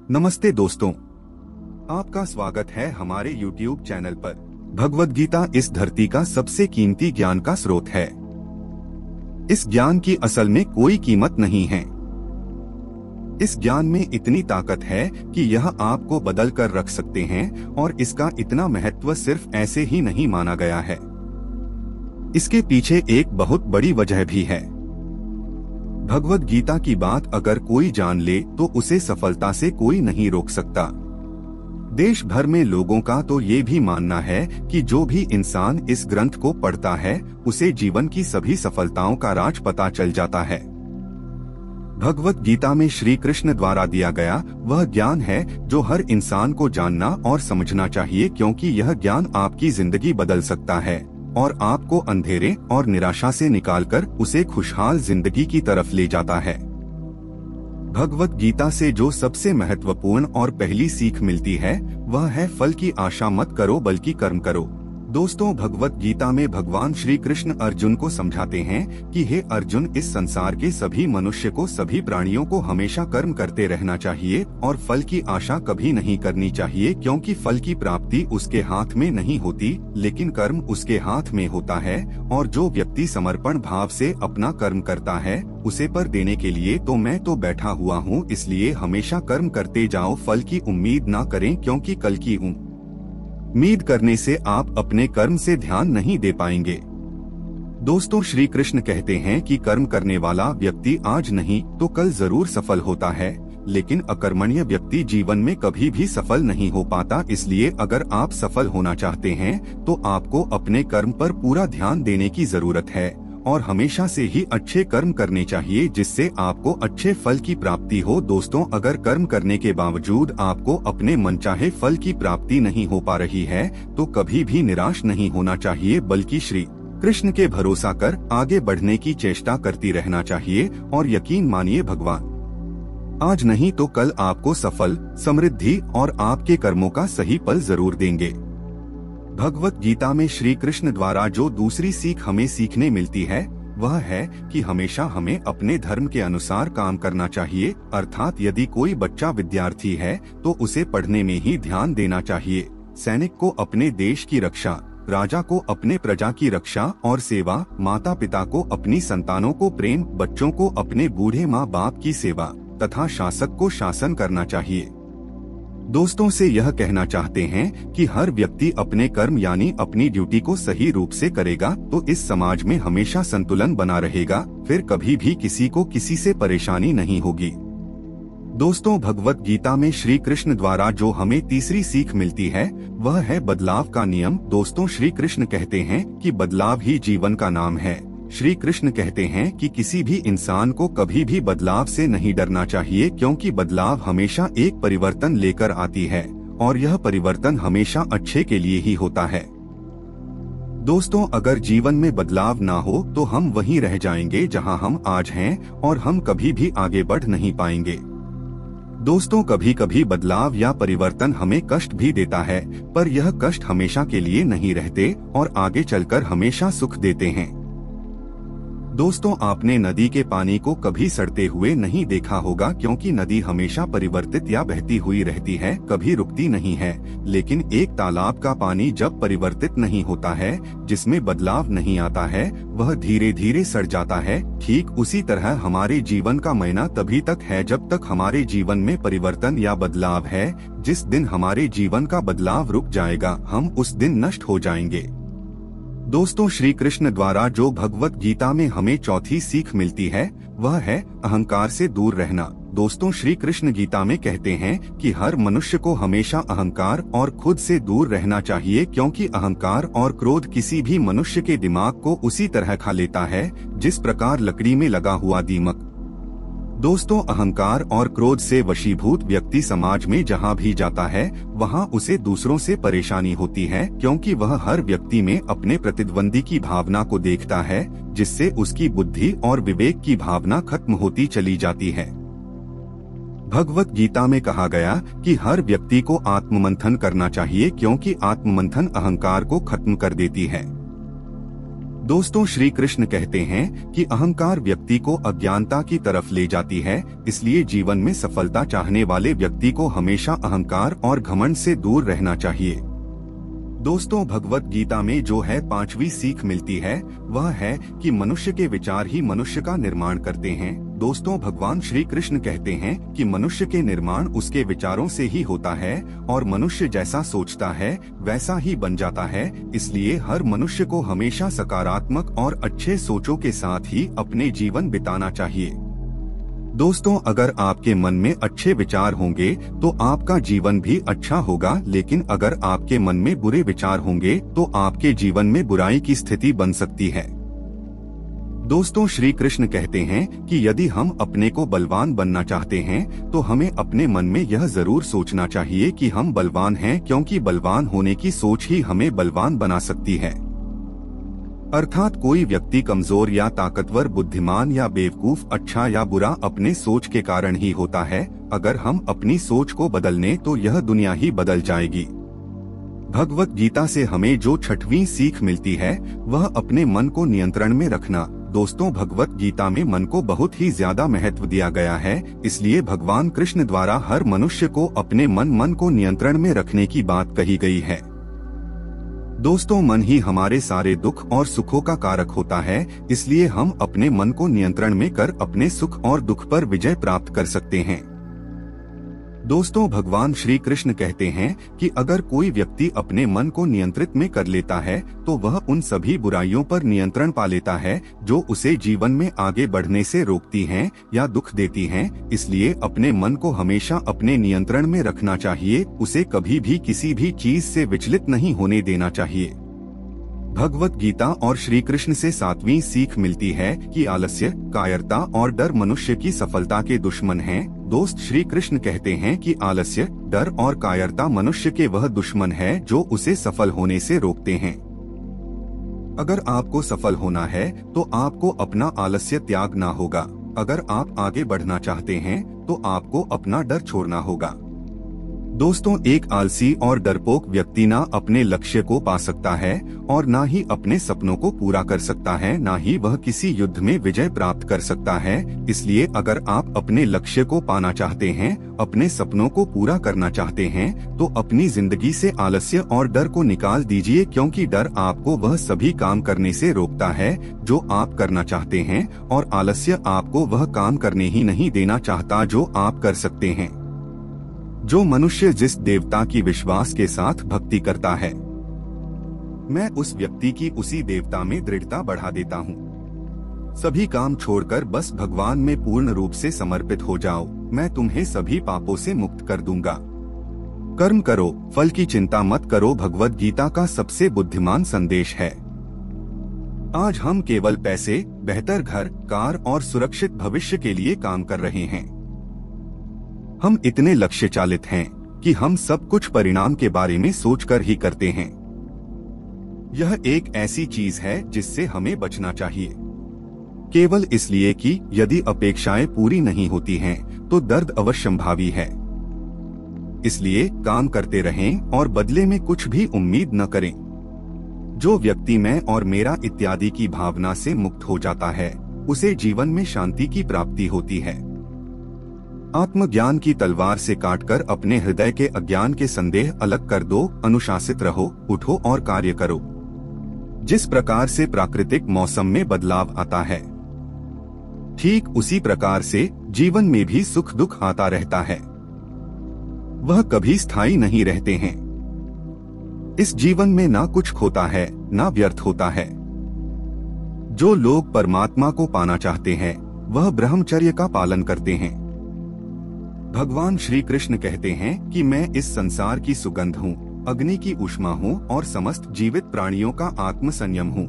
नमस्ते दोस्तों, आपका स्वागत है हमारे YouTube चैनल पर। भगवद गीता इस धरती का सबसे कीमती ज्ञान का स्रोत है। इस ज्ञान की असल में कोई कीमत नहीं है। इस ज्ञान में इतनी ताकत है कि यह आपको बदल कर रख सकते हैं और इसका इतना महत्व सिर्फ ऐसे ही नहीं माना गया है। इसके पीछे एक बहुत बड़ी वजह भी है। भगवद गीता की बात अगर कोई जान ले तो उसे सफलता से कोई नहीं रोक सकता। देश भर में लोगों का तो ये भी मानना है कि जो भी इंसान इस ग्रंथ को पढ़ता है उसे जीवन की सभी सफलताओं का राज पता चल जाता है। भगवद गीता में श्री कृष्ण द्वारा दिया गया वह ज्ञान है जो हर इंसान को जानना और समझना चाहिए, क्योंकि यह ज्ञान आपकी जिंदगी बदल सकता है और आपको अंधेरे और निराशा से निकालकर उसे खुशहाल जिंदगी की तरफ ले जाता है। भगवद गीता से जो सबसे महत्वपूर्ण और पहली सीख मिलती है वह है फल की आशा मत करो बल्कि कर्म करो। दोस्तों, भगवद गीता में भगवान श्री कृष्ण अर्जुन को समझाते हैं कि हे अर्जुन, इस संसार के सभी मनुष्य को, सभी प्राणियों को हमेशा कर्म करते रहना चाहिए और फल की आशा कभी नहीं करनी चाहिए, क्योंकि फल की प्राप्ति उसके हाथ में नहीं होती लेकिन कर्म उसके हाथ में होता है। और जो व्यक्ति समर्पण भाव से अपना कर्म करता है उसे पर देने के लिए तो मैं तो बैठा हुआ हूँ, इसलिए हमेशा कर्म करते जाओ, फल की उम्मीद ना करें, क्योंकि कल की उम्मीद करने से आप अपने कर्म से ध्यान नहीं दे पाएंगे। दोस्तों, श्री कृष्ण कहते हैं कि कर्म करने वाला व्यक्ति आज नहीं तो कल जरूर सफल होता है, लेकिन अकर्मण्य व्यक्ति जीवन में कभी भी सफल नहीं हो पाता। इसलिए अगर आप सफल होना चाहते हैं तो आपको अपने कर्म पर पूरा ध्यान देने की जरूरत है और हमेशा से ही अच्छे कर्म करने चाहिए, जिससे आपको अच्छे फल की प्राप्ति हो। दोस्तों, अगर कर्म करने के बावजूद आपको अपने मनचाहे फल की प्राप्ति नहीं हो पा रही है तो कभी भी निराश नहीं होना चाहिए, बल्कि श्री कृष्ण के भरोसा कर आगे बढ़ने की चेष्टा करती रहना चाहिए। और यकीन मानिए, भगवान आज नहीं तो कल आपको सफल, समृद्धि और आपके कर्मों का सही फल जरूर देंगे। भगवद गीता में श्री कृष्ण द्वारा जो दूसरी सीख हमें सीखने मिलती है वह है कि हमेशा हमें अपने धर्म के अनुसार काम करना चाहिए। अर्थात यदि कोई बच्चा विद्यार्थी है तो उसे पढ़ने में ही ध्यान देना चाहिए। सैनिक को अपने देश की रक्षा, राजा को अपने प्रजा की रक्षा और सेवा, माता पिता को अपनी संतानों को प्रेम, बच्चों को अपने बूढ़े माँ बाप की सेवा तथा शासक को शासन करना चाहिए। दोस्तों से यह कहना चाहते हैं कि हर व्यक्ति अपने कर्म यानी अपनी ड्यूटी को सही रूप से करेगा तो इस समाज में हमेशा संतुलन बना रहेगा, फिर कभी भी किसी को किसी से परेशानी नहीं होगी। दोस्तों, भगवद गीता में श्री कृष्ण द्वारा जो हमें तीसरी सीख मिलती है वह है बदलाव का नियम। दोस्तों, श्री कृष्ण कहते हैं कि बदलाव ही जीवन का नाम है। श्री कृष्ण कहते हैं कि किसी भी इंसान को कभी भी बदलाव से नहीं डरना चाहिए, क्योंकि बदलाव हमेशा एक परिवर्तन लेकर आती है और यह परिवर्तन हमेशा अच्छे के लिए ही होता है। दोस्तों, अगर जीवन में बदलाव ना हो तो हम वहीं रह जाएंगे जहां हम आज हैं और हम कभी भी आगे बढ़ नहीं पाएंगे। दोस्तों, कभी कभी बदलाव या परिवर्तन हमें कष्ट भी देता है, पर यह कष्ट हमेशा के लिए नहीं रहते और आगे चलकर हमेशा सुख देते हैं। दोस्तों, आपने नदी के पानी को कभी सड़ते हुए नहीं देखा होगा, क्योंकि नदी हमेशा परिवर्तित या बहती हुई रहती है, कभी रुकती नहीं है। लेकिन एक तालाब का पानी जब परिवर्तित नहीं होता है, जिसमें बदलाव नहीं आता है, वह धीरे धीरे सड़ जाता है। ठीक उसी तरह हमारे जीवन का मायना तभी तक है जब तक हमारे जीवन में परिवर्तन या बदलाव है। जिस दिन हमारे जीवन का बदलाव रुक जाएगा, हम उस दिन नष्ट हो जाएंगे। दोस्तों, श्री कृष्ण द्वारा जो भगवद गीता में हमें चौथी सीख मिलती है वह है अहंकार से दूर रहना। दोस्तों, श्री कृष्ण गीता में कहते हैं कि हर मनुष्य को हमेशा अहंकार और खुद से दूर रहना चाहिए, क्योंकि अहंकार और क्रोध किसी भी मनुष्य के दिमाग को उसी तरह खा लेता है जिस प्रकार लकड़ी में लगा हुआ दीमक। दोस्तों, अहंकार और क्रोध से वशीभूत व्यक्ति समाज में जहां भी जाता है वहां उसे दूसरों से परेशानी होती है, क्योंकि वह हर व्यक्ति में अपने प्रतिद्वंदी की भावना को देखता है, जिससे उसकी बुद्धि और विवेक की भावना खत्म होती चली जाती है। भगवद गीता में कहा गया कि हर व्यक्ति को आत्ममंथन करना चाहिए, क्योंकि आत्ममंथन अहंकार को खत्म कर देती है। दोस्तों, श्री कृष्ण कहते हैं कि अहंकार व्यक्ति को अज्ञानता की तरफ ले जाती है, इसलिए जीवन में सफलता चाहने वाले व्यक्ति को हमेशा अहंकार और घमंड से दूर रहना चाहिए। दोस्तों, भगवत गीता में जो है 5वीं सीख मिलती है वह है कि मनुष्य के विचार ही मनुष्य का निर्माण करते हैं। दोस्तों, भगवान श्री कृष्ण कहते हैं कि मनुष्य के निर्माण उसके विचारों से ही होता है और मनुष्य जैसा सोचता है वैसा ही बन जाता है। इसलिए हर मनुष्य को हमेशा सकारात्मक और अच्छे सोचों के साथ ही अपने जीवन बिताना चाहिए। दोस्तों, अगर आपके मन में अच्छे विचार होंगे तो आपका जीवन भी अच्छा होगा, लेकिन अगर आपके मन में बुरे विचार होंगे तो आपके जीवन में बुराई की स्थिति बन सकती है। दोस्तों, श्री कृष्ण कहते हैं कि यदि हम अपने को बलवान बनना चाहते हैं तो हमें अपने मन में यह जरूर सोचना चाहिए कि हम बलवान हैं, क्योंकि बलवान होने की सोच ही हमें बलवान बना सकती है। अर्थात कोई व्यक्ति कमजोर या ताकतवर, बुद्धिमान या बेवकूफ, अच्छा या बुरा अपने सोच के कारण ही होता है। अगर हम अपनी सोच को बदलने तो यह दुनिया ही बदल जाएगी। भगवत गीता से हमें जो 6वीं सीख मिलती है वह अपने मन को नियंत्रण में रखना। दोस्तों, भगवत गीता में मन को बहुत ही ज्यादा महत्व दिया गया है, इसलिए भगवान कृष्ण द्वारा हर मनुष्य को अपने मन को नियंत्रण में रखने की बात कही गई है। दोस्तों, मन ही हमारे सारे दुख और सुखों का कारक होता है, इसलिए हम अपने मन को नियंत्रण में कर अपने सुख और दुख पर विजय प्राप्त कर सकते हैं। दोस्तों, भगवान श्री कृष्ण कहते हैं कि अगर कोई व्यक्ति अपने मन को नियंत्रित में कर लेता है तो वह उन सभी बुराइयों पर नियंत्रण पा लेता है जो उसे जीवन में आगे बढ़ने से रोकती हैं या दुख देती हैं। इसलिए अपने मन को हमेशा अपने नियंत्रण में रखना चाहिए, उसे कभी भी किसी भी चीज से विचलित नहीं होने देना चाहिए। भगवत गीता और श्री कृष्ण से 7वीं सीख मिलती है कि आलस्य, कायरता और डर मनुष्य की सफलता के दुश्मन हैं। दोस्त, श्री कृष्ण कहते हैं कि आलस्य, डर और कायरता मनुष्य के वह दुश्मन है जो उसे सफल होने से रोकते हैं। अगर आपको सफल होना है तो आपको अपना आलस्य त्यागना होगा। अगर आप आगे बढ़ना चाहते हैं तो आपको अपना डर छोड़ना होगा। दोस्तों, एक आलसी और डरपोक व्यक्ति ना अपने लक्ष्य को पा सकता है और ना ही अपने सपनों को पूरा कर सकता है, ना ही वह किसी युद्ध में विजय प्राप्त कर सकता है। इसलिए अगर आप अपने लक्ष्य को पाना चाहते हैं, अपने सपनों को पूरा करना चाहते हैं, तो अपनी जिंदगी से आलस्य और डर को निकाल दीजिए, क्योंकि डर आपको वह सभी काम करने से रोकता है जो आप करना चाहते हैं और आलस्य आपको वह काम करने ही नहीं देना चाहता जो आप कर सकते हैं। जो मनुष्य जिस देवता की विश्वास के साथ भक्ति करता है, मैं उस व्यक्ति की उसी देवता में दृढ़ता बढ़ा देता हूँ। सभी काम छोड़कर बस भगवान में पूर्ण रूप से समर्पित हो जाओ, मैं तुम्हें सभी पापों से मुक्त कर दूंगा। कर्म करो, फल की चिंता मत करो, भगवत गीता का सबसे बुद्धिमान संदेश है। आज हम केवल पैसे, बेहतर घर, कार और सुरक्षित भविष्य के लिए काम कर रहे हैं। हम इतने लक्ष्य चालित हैं कि हम सब कुछ परिणाम के बारे में सोचकर ही करते हैं। यह एक ऐसी चीज है जिससे हमें बचना चाहिए, केवल इसलिए कि यदि अपेक्षाएं पूरी नहीं होती हैं तो दर्द अवश्यंभावी है। इसलिए काम करते रहें और बदले में कुछ भी उम्मीद न करें। जो व्यक्ति मैं और मेरा इत्यादि की भावना से मुक्त हो जाता है उसे जीवन में शांति की प्राप्ति होती है। आत्मज्ञान की तलवार से काटकर अपने हृदय के अज्ञान के संदेह अलग कर दो। अनुशासित रहो, उठो और कार्य करो। जिस प्रकार से प्राकृतिक मौसम में बदलाव आता है, ठीक उसी प्रकार से जीवन में भी सुख दुख आता रहता है। वह कभी स्थायी नहीं रहते हैं। इस जीवन में ना कुछ खोता है ना व्यर्थ होता है। जो लोग परमात्मा को पाना चाहते हैं वह ब्रह्मचर्य का पालन करते हैं। भगवान श्री कृष्ण कहते हैं कि मैं इस संसार की सुगंध हूँ, अग्नि की ऊष्मा हूँ और समस्त जीवित प्राणियों का आत्म संयम हूँ।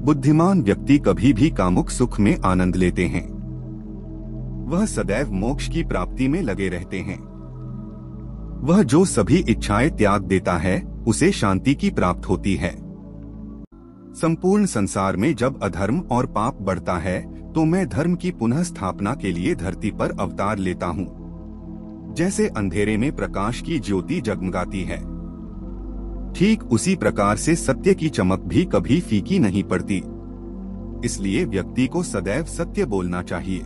बुद्धिमान व्यक्ति कभी भी कामुक सुख में आनंद लेते हैं। वह सदैव मोक्ष की प्राप्ति में लगे रहते हैं। वह जो सभी इच्छाएं त्याग देता है उसे शांति की प्राप्त होती है। संपूर्ण संसार में जब अधर्म और पाप बढ़ता है तो मैं धर्म की पुनः स्थापना के लिए धरती पर अवतार लेता हूँ। जैसे अंधेरे में प्रकाश की ज्योति जगमगाती है, ठीक उसी प्रकार से सत्य की चमक भी कभी फीकी नहीं पड़ती। इसलिए व्यक्ति को सदैव सत्य बोलना चाहिए।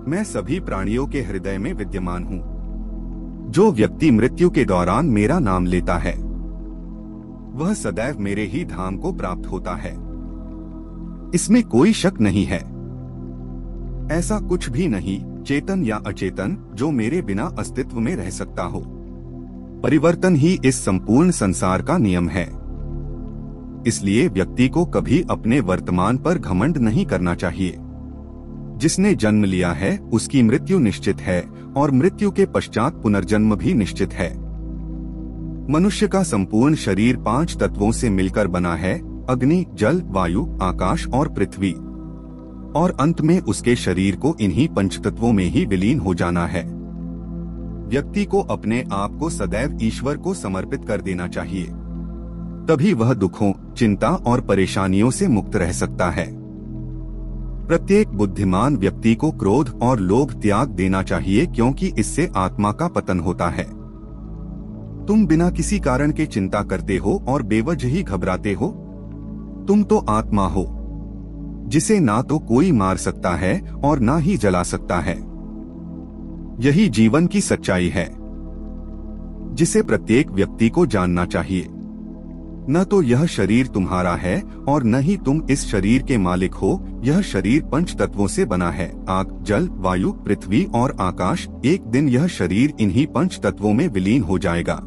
मैं सभी प्राणियों के हृदय में विद्यमान हूँ। जो व्यक्ति मृत्यु के दौरान मेरा नाम लेता है वह सदैव मेरे ही धाम को प्राप्त होता है, इसमें कोई शक नहीं है। ऐसा कुछ भी नहीं, चेतन या अचेतन, जो मेरे बिना अस्तित्व में रह सकता हो। परिवर्तन ही इस संपूर्ण संसार का नियम है। इसलिए व्यक्ति को कभी अपने वर्तमान पर घमंड नहीं करना चाहिए। जिसने जन्म लिया है उसकी मृत्यु निश्चित है और मृत्यु के पश्चात पुनर्जन्म भी निश्चित है। मनुष्य का संपूर्ण शरीर 5 तत्वों से मिलकर बना है, अग्नि, जल, वायु, आकाश और पृथ्वी, और अंत में उसके शरीर को इन्हीं 5 तत्वों में ही विलीन हो जाना है। व्यक्ति को अपने आप को सदैव ईश्वर को समर्पित कर देना चाहिए, तभी वह दुखों, चिंता और परेशानियों से मुक्त रह सकता है। प्रत्येक बुद्धिमान व्यक्ति को क्रोध और लोभ त्याग देना चाहिए, क्योंकि इससे आत्मा का पतन होता है। तुम बिना किसी कारण के चिंता करते हो और बेवजह ही घबराते हो। तुम तो आत्मा हो, जिसे ना तो कोई मार सकता है और ना ही जला सकता है। यही जीवन की सच्चाई है, जिसे प्रत्येक व्यक्ति को जानना चाहिए। न तो यह शरीर तुम्हारा है और न ही तुम इस शरीर के मालिक हो। यह शरीर 5 तत्वों से बना है, आग, जल, वायु, पृथ्वी और आकाश। एक दिन यह शरीर इन्हीं 5 तत्वों में विलीन हो जाएगा।